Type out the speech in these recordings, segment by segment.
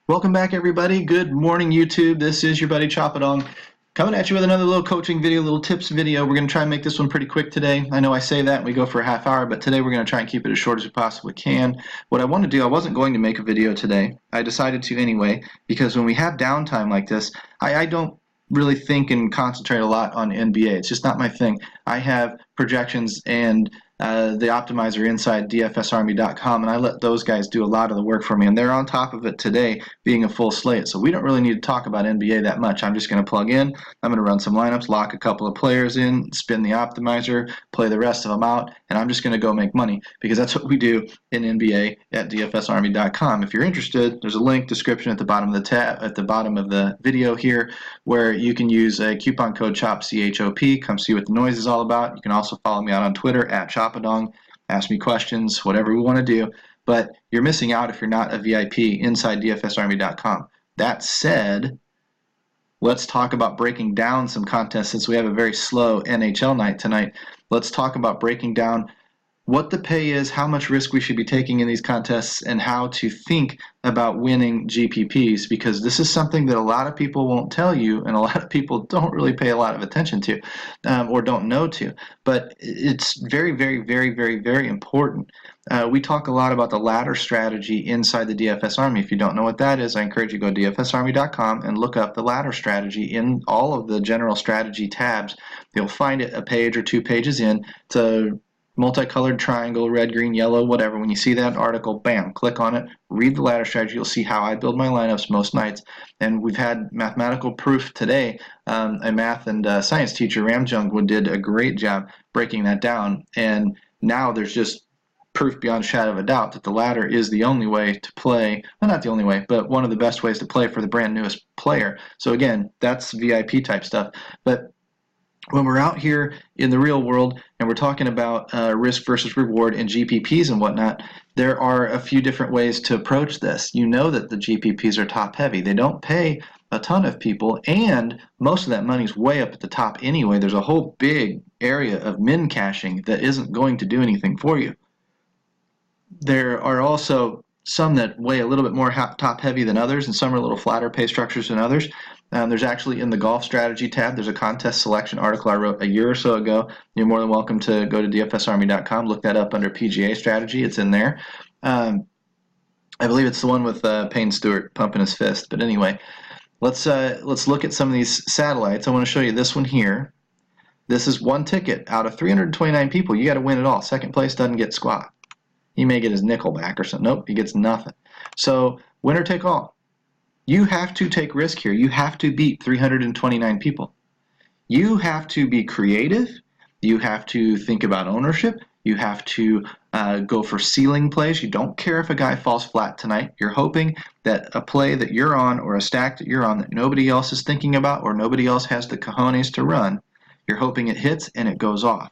Welcome back, everybody. Good morning, YouTube. This is your buddy Choppadong coming at you with another little coaching video, little tips video. We're going to try and make this one pretty quick today. I know I say that and we go for a half hour, but today we're going to try and keep it as short as we possibly can. What I want to do, I wasn't going to make a video today. I decided to anyway, because when we have downtime like this, I don't really think and concentrate a lot on NBA. It's just not my thing. I have projections and the optimizer inside DFSArmy.com, and I let those guys do a lot of the work for me, and they're on top of it today, being a full slate. So we don't really need to talk about NBA that much. I'm just going to plug in, I'm going to run some lineups, lock a couple of players in, spin the optimizer, play the rest of them out, and I'm just going to go make money, because that's what we do in NBA at DFSArmy.com. If you're interested, there's a link description at the bottom of the tab, at the bottom of the video here, where you can use a coupon code CHOP, C-H-O-P. Come see what the noise is all about. You can also follow me out on Twitter at Choppadong. Ask me questions, whatever we want to do. But you're missing out if you're not a VIP inside DFSArmy.com. That said, let's talk about breaking down some contests. Since we have a very slow NHL night tonight, let's talk about breaking down what the pay is, how much risk we should be taking in these contests, and how to think about winning GPPs, because this is something that a lot of people won't tell you and a lot of people don't really pay a lot of attention to or don't know to. But it's very, very, very, very, very important. We talk a lot about the ladder strategy inside the DFS Army. If you don't know what that is, I encourage you to go to DFSArmy.com and look up the ladder strategy in all of the general strategy tabs. You'll find it a page or 2 pages in. It's a multicolored triangle, red, green, yellow, whatever. When you see that article, bam, click on it, read the ladder strategy. You'll see how I build my lineups most nights. And we've had mathematical proof today. A math and science teacher, Ramjung, did a great job breaking that down. And now there's just proof beyond a shadow of a doubt that the ladder is the only way to play, well, not the only way, but one of the best ways to play for the brand newest player. So again, that's VIP type stuff. But when we're out here in the real world and we're talking about risk versus reward and GPPs and whatnot, there are a few different ways to approach this. You know that the GPPs are top heavy. They don't pay a ton of people, and most of that money's way up at the top anyway. There's a whole big area of min caching that isn't going to do anything for you. There are also some that weigh a little bit more top heavy than others, and some are a little flatter pay structures than others. There's actually in the golf strategy tab, there's a contest selection article I wrote a year or so ago. You're more than welcome to go to DFSArmy.com, look that up under PGA strategy. It's in there. I believe it's the one with Payne Stewart pumping his fist. But anyway, let's look at some of these satellites. I want to show you this one here. This is one ticket out of 329 people. You got to win it all. Second place doesn't get squat. He may get his nickel back or something. Nope, he gets nothing. So winner take all. You have to take risk here. You have to beat 329 people. You have to be creative. You have to think about ownership. You have to go for ceiling plays. You don't care if a guy falls flat tonight. You're hoping that a play that you're on or a stack that you're on that nobody else is thinking about or nobody else has the cojones to run, you're hoping it hits and it goes off.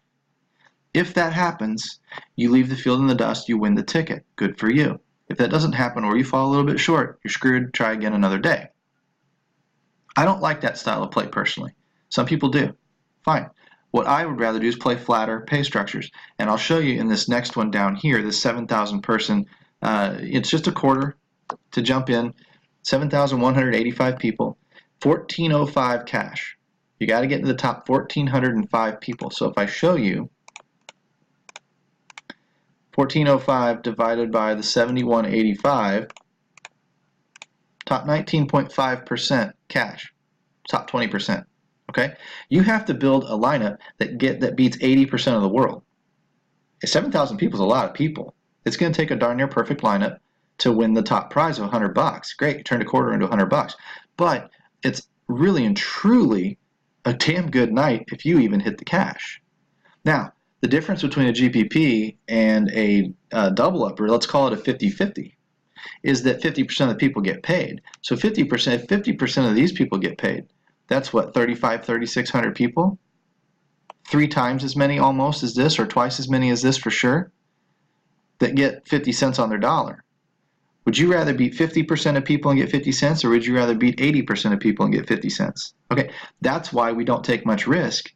If that happens, you leave the field in the dust, you win the ticket. Good for you. If that doesn't happen or you fall a little bit short, you're screwed. Try again another day. I don't like that style of play personally. Some people do. Fine. What I would rather do is play flatter pay structures. And I'll show you in this next one down here, this 7,000 person, it's just a quarter to jump in, 7,185 people, 1,405 cash. You got to get to the top 1,405 people. So if I show you 1,405 divided by the 7,185, top 19.5% cash, top 20%. Okay, you have to build a lineup that beats 80% of the world. 7,000 people is a lot of people. It's going to take a darn near perfect lineup to win the top prize of $100. Great, you turned a quarter into $100, but it's really and truly a damn good night if you even hit the cash. Now, the difference between a GPP and a double up, or let's call it a 50-50, is that 50% of the people get paid. So 50% of these people get paid. That's what, 3,600 people? 3 times as many almost as this, or twice as many as this for sure, that get 50 cents on their dollar. Would you rather beat 50% of people and get 50 cents, or would you rather beat 80% of people and get 50 cents? Okay, that's why we don't take much risk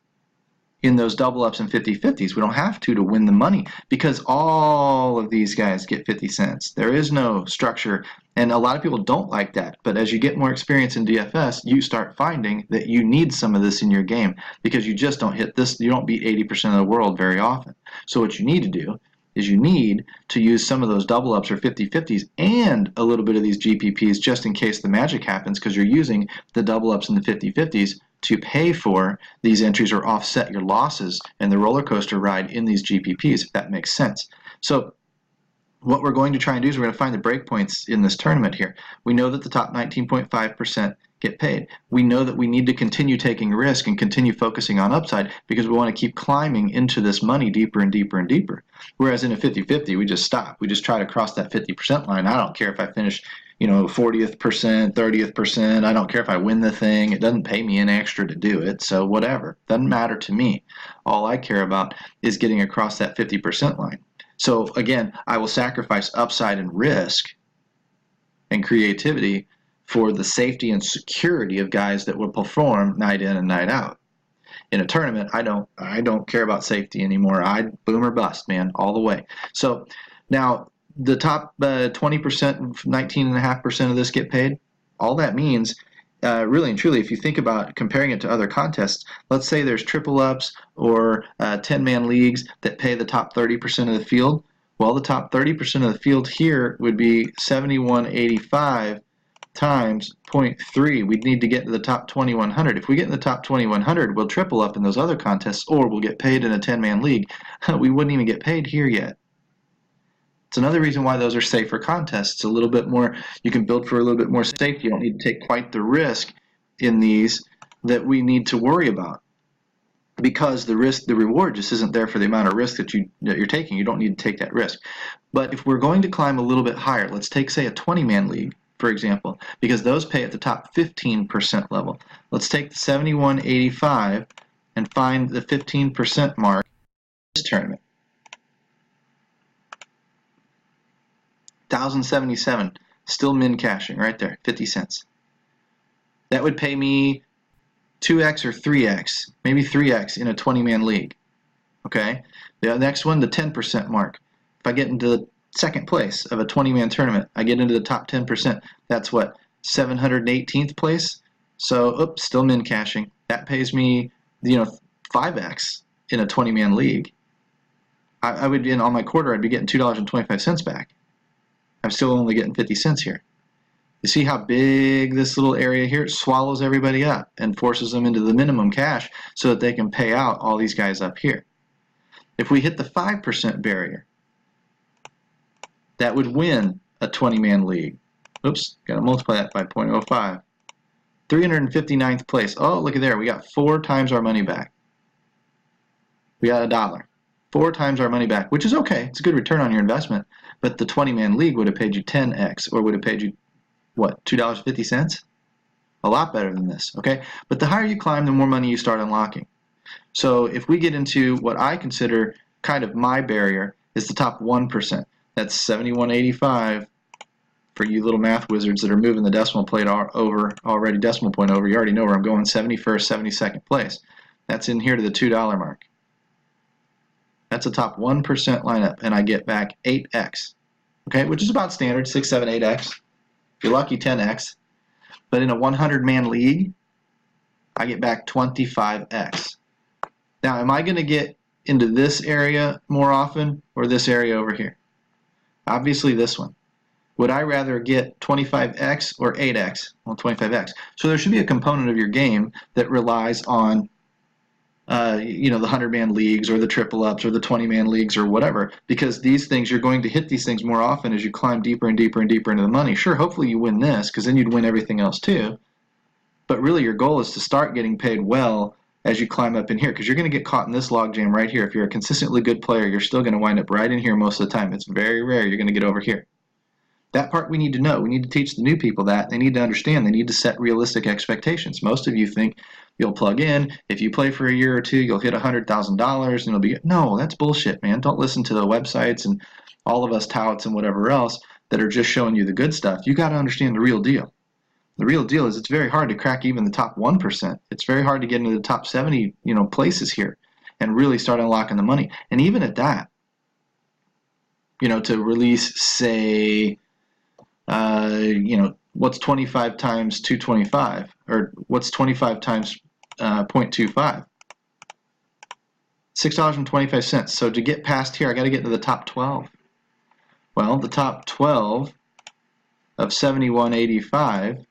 in those double ups and 50-50s. We don't have to win the money because all of these guys get 50 cents. There is no structure, and a lot of people don't like that. But as you get more experience in DFS, you start finding that you need some of this in your game because you just don't hit this. You don't beat 80% of the world very often. So what you need to do is you need to use some of those double ups or 50-50s and a little bit of these GPPs just in case the magic happens, because you're using the double ups and the 50-50s to pay for these entries or offset your losses and the roller coaster ride in these GPPs, if that makes sense. So what we're going to try and do is we're going to find the breakpoints in this tournament here. We know that the top 19.5% get paid. We know that we need to continue taking risk and continue focusing on upside because we want to keep climbing into this money deeper and deeper and deeper. Whereas in a 50-50, we just stop. We just try to cross that 50% line. I don't care if I finish 40th percent, 30th percent. I don't care if I win the thing. It doesn't pay me an extra to do it, so whatever. Doesn't matter to me. All I care about is getting across that 50% line. So again, I will sacrifice upside and risk and creativity for the safety and security of guys that will perform night in and night out. In a tournament, I don't care about safety anymore. I boom or bust, man, all the way. So now the top 20%, 19.5% of this get paid. All that means, really and truly, if you think about comparing it to other contests, let's say there's triple ups or 10-man leagues that pay the top 30% of the field. Well, the top 30% of the field here would be 71.85 times 0.3. We'd need to get to the top 2100. If we get in the top 2100, we'll triple up in those other contests, or we'll get paid in a 10-man league. We wouldn't even get paid here yet. It's another reason why those are safer contests. It's a little bit more, you can build for a little bit more safety. You don't need to take quite the risk in these that we need to worry about, because the reward just isn't there for the amount of risk that you're taking. You don't need to take that risk. But if we're going to climb a little bit higher, let's take, say, a 20-man league, for example, because those pay at the top 15% level. Let's take the 71.85 and find the 15% mark in this tournament. 1,077, still min cashing right there, 50 cents. That would pay me 2x or 3x, maybe 3x in a 20-man league. Okay, the next one, the 10% mark. If I get into the second place of a 20-man tournament, I get into the top 10%. That's what, 718th place. So, oops, still min cashing. That pays me, 5x in a 20-man league. I would, on my quarter, I'd be getting $2.25 back. I'm still only getting 50 cents here. You see how big this little area here swallows everybody up and forces them into the minimum cash so that they can pay out all these guys up here. If we hit the 5% barrier, that would win a 20-man league. Oops, got to multiply that by 0.05. 359th place. Oh, look at there. We got 4 times our money back. We got $1. 4 times our money back, which is okay. It's a good return on your investment. But the 20-man league would have paid you 10x, or would have paid you, what, $2.50? A lot better than this, okay? But the higher you climb, the more money you start unlocking. So if we get into what I consider kind of my barrier, is the top 1%. That's 71.85 for you little math wizards that are moving the decimal point over already. Decimal point over. You already know where I'm going. 71st, 72nd place. That's in here to the $2 mark. That's a top 1% lineup, and I get back 8x, okay, which is about standard, 6, 7, 8x. If you're lucky, 10x. But in a 100-man league, I get back 25x. Now, am I going to get into this area more often or this area over here? Obviously, this one. Would I rather get 25x or 8x? Well, 25x. So there should be a component of your game that relies on the 100-man leagues or the triple ups or the 20-man leagues or whatever, because these things, you're going to hit these things more often as you climb deeper and deeper and deeper into the money. Sure, hopefully you win this, because then you'd win everything else too. But really your goal is to start getting paid well as you climb up in here, because you're going to get caught in this logjam right here. If you're a consistently good player, you're still going to wind up right in here most of the time. It's very rare you're going to get over here. That part we need to know. We need to teach the new people that. They need to understand. They need to set realistic expectations. Most of you think you'll plug in. If you play for a year or two, you'll hit $100,000 and it'll be... No, that's bullshit, man. Don't listen to the websites and all of us touts and whatever else that are just showing you the good stuff. You got to understand the real deal. The real deal is it's very hard to crack even the top 1%. It's very hard to get into the top 70, places here. and really start unlocking the money. And even at that, you know, to release, say, you know, what's 25 times 225, or what's 25 times 0.25? $6.25. So to get past here, I got to get to the top 12. Well, the top 12 of 71.85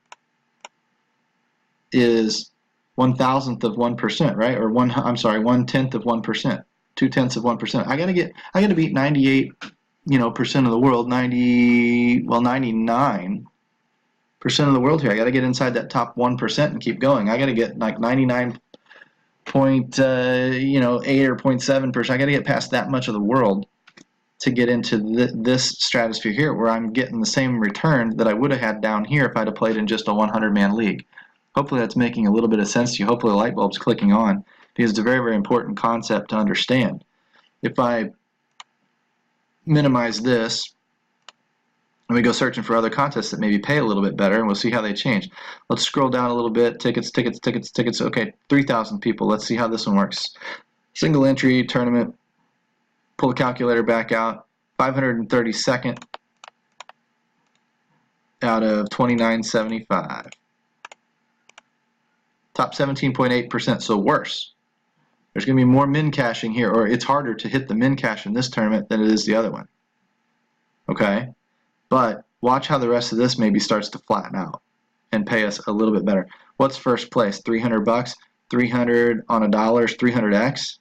is 1/1000th of 1%, right? Or I'm sorry, 1/10 of 1%, 2/10 of 1%. I got to beat 98, you know, percent of the world, 99% of the world here. I got to get inside that top 1% and keep going. I got to get like 99.8 or 0.7%. I got to get past that much of the world to get into this stratosphere here, where I'm getting the same return that I would have had down here if I'd have played in just a 100-man league. Hopefully that's making a little bit of sense to you. Hopefully the light bulb's clicking on, because it's a very, very important concept to understand. If I minimize this, and we go searching for other contests that maybe pay a little bit better, and we'll see how they change. Let's scroll down a little bit. Tickets. Okay, 3,000 people. Let's see how this one works. Single entry tournament. Pull the calculator back out. 532nd out of 2975. Top 17.8%, so worse. There's going to be more min cashing here, or it's harder to hit the min cash in this tournament than it is the other one. Okay? But watch how the rest of this maybe starts to flatten out and pay us a little bit better. What's first place? 300 bucks? 300 on $1 is 300x?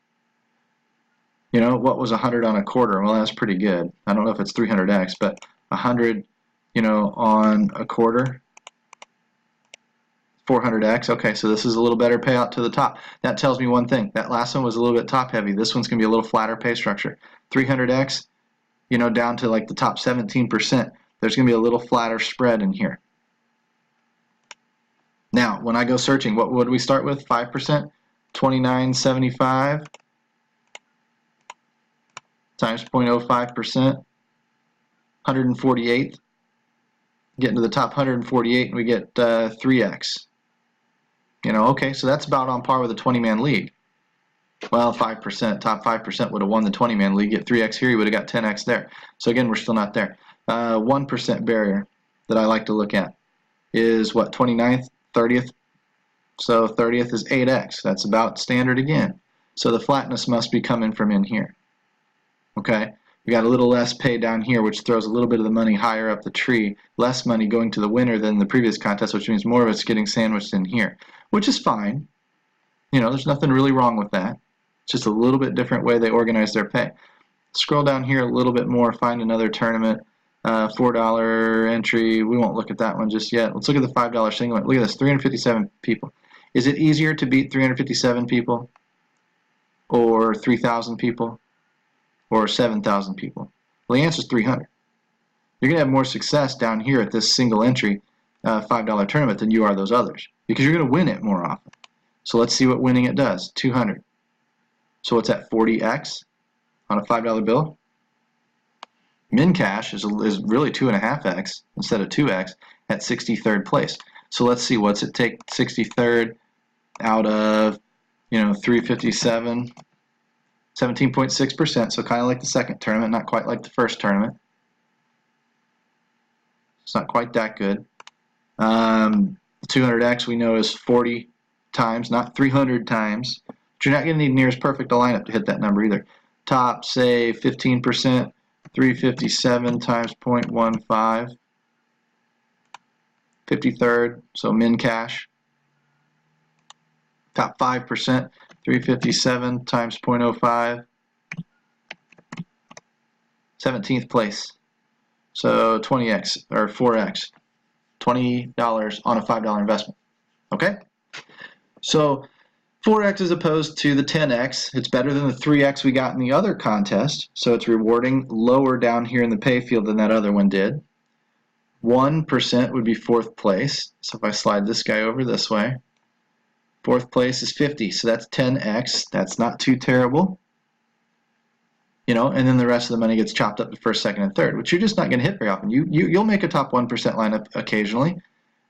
You know, what was 100 on a quarter? Well, that's pretty good. I don't know if it's 300x, but 100, you know, on a quarter, 400x. Okay, so this is a little better payout to the top. That tells me one thing. That last one was a little bit top heavy. This one's going to be a little flatter pay structure. 300x, you know, down to like the top 17%. There's going to be a little flatter spread in here. Now, when I go searching, what would we start with? 5%? 29.75 times 0.05%, 148. Get into the top 148 and we get 3x. You know, okay, so that's about on par with a 20-man league. Well, 5%, top 5% would have won the 20-man league. Get 3x here, you would have got 10x there. So again, we're still not there. 1% barrier that I like to look at is what, 29th, 30th? So 30th is 8x. That's about standard again. So the flatness must be coming from in here. Okay, we got a little less pay down here, which throws a little bit of the money higher up the tree. Less money going to the winner than the previous contest, which means more of it's getting sandwiched in here, which is fine. You know, there's nothing really wrong with that. It's just a little bit different way they organize their pay. Scroll down here a little bit more, find another tournament. $4 entry. We won't look at that one just yet. Let's look at the $5 single. Look at this, 357 people. Is it easier to beat 357 people, or 3,000 people, or 7,000 people? Well, the answer is 300. You're going to have more success down here at this single entry $5 tournament than you are those others, because you're going to win it more often. So let's see what winning it does. 200. So what's that, 40x on a $5 bill? Min cash is really 2.5x instead of 2x at 63rd place. So let's see, what's it take 63rd out of, you know, 357? 17.6%, so kind of like the second tournament, not quite like the first tournament. It's not quite that good. The 200x we know is 40 times, not 300 times. But you're not going to need near as perfect a lineup to hit that number either. Top, say, 15%, 357 times 0.15. 53rd, so min cash. Top 5%, 357 times 0.05. 17th place. So 20x or 4x. $20 on a $5 investment. Okay? So 4x as opposed to the 10x. It's better than the 3x we got in the other contest. So it's rewarding lower down here in the pay field than that other one did. 1% would be fourth place. So if I slide this guy over this way, fourth place is 50. So that's 10x. That's not too terrible. You know, and then the rest of the money gets chopped up to first, second, and third, which you're just not going to hit very often. You'll make a top 1% lineup occasionally,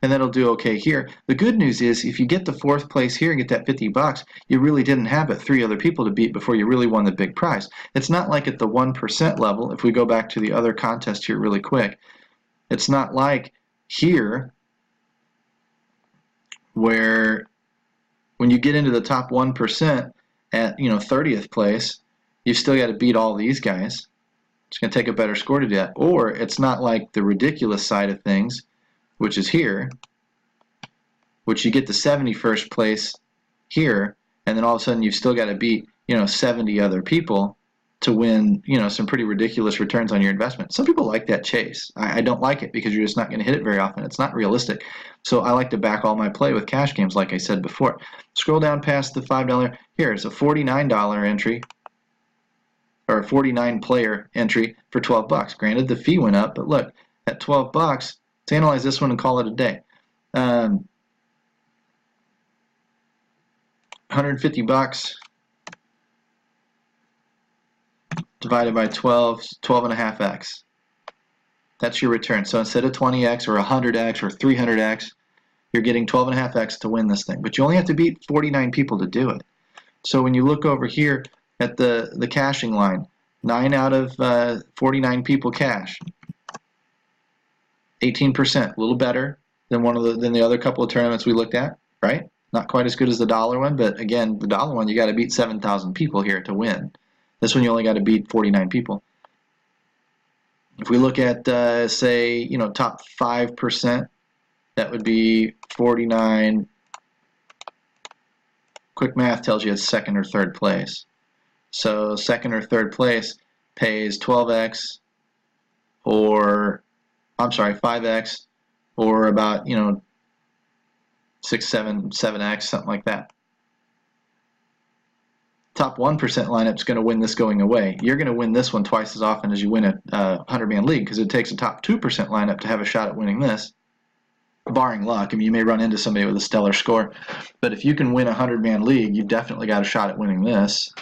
and that'll do okay here. The good news is if you get the 4th place here and get that $50, you really didn't have but 3 other people to beat before you really won the big prize. It's not like at the 1% level. If we go back to the other contest here really quick, it's not like here where when you get into the top 1% at 30th place, you've still got to beat all these guys. It's going to take a better score to do that. Or it's not like the ridiculous side of things, which is here, which you get the 71st place here, and then all of a sudden you've still got to beat 70 other people to win some pretty ridiculous returns on your investment. Some people like that chase. I don't like it because you're just not going to hit it very often. It's not realistic. So I like to back all my play with cash games, like I said before. Scroll down past the $5. Here, it's a $49 entry, or a 49 player entry for $12. Granted, the fee went up, but look, at $12, let's analyze this one and call it a day. $150 divided by 12, 12.5x. That's your return. So instead of 20x or 100x or 300x, you're getting 12.5x to win this thing. But you only have to beat 49 people to do it. So when you look over here at the cashing line, 9 out of 49 people cash. 18%, a little better than than the other couple of tournaments we looked at, right? Not quite as good as the dollar one, but again, the dollar one, you got to beat 7,000 people here to win. This one, you only got to beat 49 people. If we look at, say, top 5%, that would be 49. Quick math tells you it's 2nd or 3rd place. So 2nd or 3rd place pays 12x, or I'm sorry, 5x, or about 6, 7, 7x, something like that. Top 1% lineup is going to win this going away. You're going to win this one twice as often as you win a 100-man league, because it takes a top 2% lineup to have a shot at winning this, barring luck. I mean, you may run into somebody with a stellar score, but if you can win a 100-man league, you've definitely got a shot at winning this.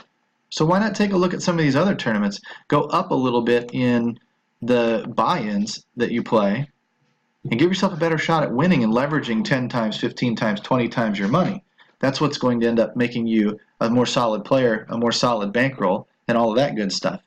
So why not take a look at some of these other tournaments? Go up a little bit in the buy-ins that you play and give yourself a better shot at winning and leveraging 10 times, 15 times, 20 times your money. That's what's going to end up making you a more solid player, a more solid bankroll, and all of that good stuff.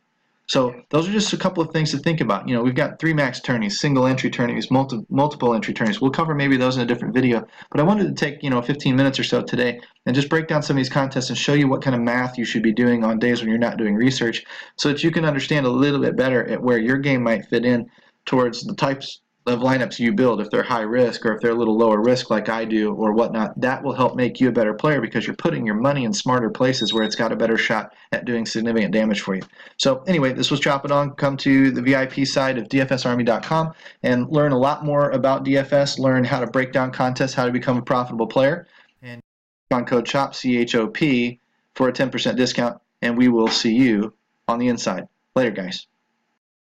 So those are just a couple of things to think about. We've got 3 max tourneys, single entry tourneys, multiple entry tourneys. We'll cover maybe those in a different video, but I wanted to take 15 minutes or so today and just break down some of these contests and show you what kind of math you should be doing on days when you're not doing research, so that you can understand a little bit better at where your game might fit in towards the types of lineups you build. If they're high risk or if they're a little lower risk like I do or whatnot, that will help make you a better player because you're putting your money in smarter places where it's got a better shot at doing significant damage for you. So anyway, this was Chop It On. Come to the VIP side of DFSArmy.com and learn a lot more about DFS, learn how to break down contests, how to become a profitable player, and on code CHOP, C-H-O-P, for a 10% discount, and we will see you on the inside. Later, guys.